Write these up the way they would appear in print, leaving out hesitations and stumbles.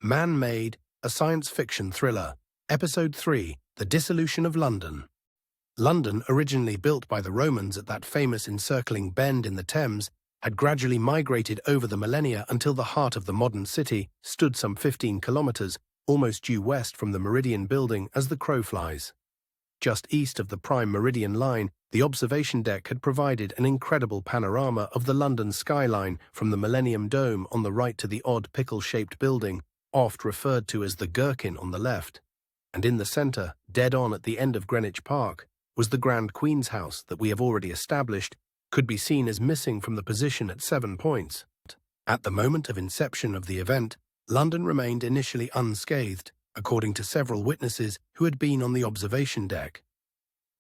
Man-Made, a science fiction thriller. Episode 3, The Dissolution of London. London, originally built by the Romans at that famous encircling bend in the Thames, had gradually migrated over the millennia until the heart of the modern city stood some 15 kilometers, almost due west from the Meridian building as the crow flies. Just east of the Prime Meridian line, the observation deck had provided an incredible panorama of the London skyline from the Millennium Dome on the right to the odd pickle-shaped building, oft referred to as the Gherkin, on the left. And in the centre, dead on at the end of Greenwich Park, was the Grand Queen's House that we have already established could be seen as missing from the position at 7 points. At the moment of inception of the event, London remained initially unscathed, according to several witnesses who had been on the observation deck.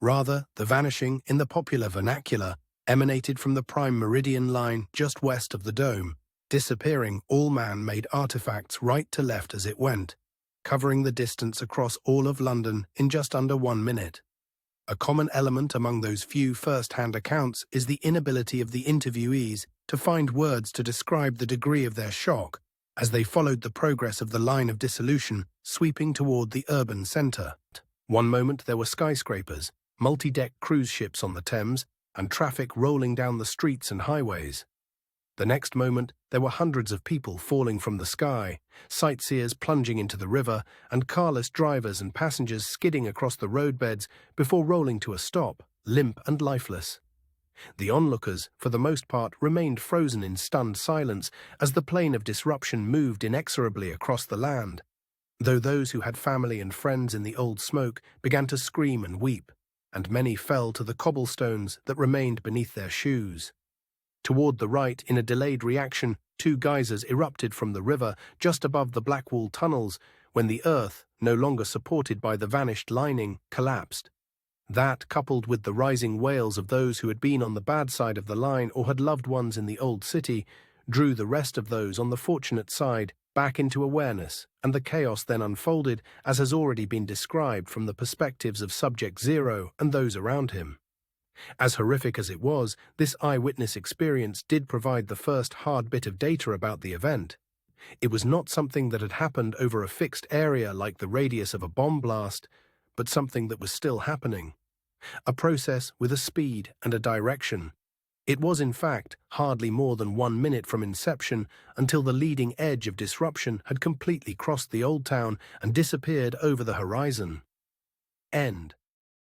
Rather, the vanishing, in the popular vernacular, emanated from the Prime Meridian line just west of the dome, disappearing all man-made artifacts right to left as it went, covering the distance across all of London in just under 1 minute. A common element among those few first-hand accounts is the inability of the interviewees to find words to describe the degree of their shock as they followed the progress of the line of dissolution sweeping toward the urban centre. One moment there were skyscrapers, multi-deck cruise ships on the Thames, and traffic rolling down the streets and highways. The next moment there were hundreds of people falling from the sky, sightseers plunging into the river, and carless drivers and passengers skidding across the roadbeds before rolling to a stop, limp and lifeless. The onlookers, for the most part, remained frozen in stunned silence as the plane of disruption moved inexorably across the land, though those who had family and friends in the old smoke began to scream and weep, and many fell to the cobblestones that remained beneath their shoes. Toward the right, in a delayed reaction, 2 geysers erupted from the river just above the Blackwall tunnels when the earth, no longer supported by the vanished lining, collapsed. That, coupled with the rising wails of those who had been on the bad side of the line or had loved ones in the old city, drew the rest of those on the fortunate side back into awareness, and the chaos then unfolded as has already been described from the perspectives of Subject Zero and those around him. As horrific as it was, this eyewitness experience did provide the first hard bit of data about the event. It was not something that had happened over a fixed area like the radius of a bomb blast, but something that was still happening. A process with a speed and a direction. It was, in fact, hardly more than 1 minute from inception until the leading edge of disruption had completely crossed the Old Town and disappeared over the horizon. End.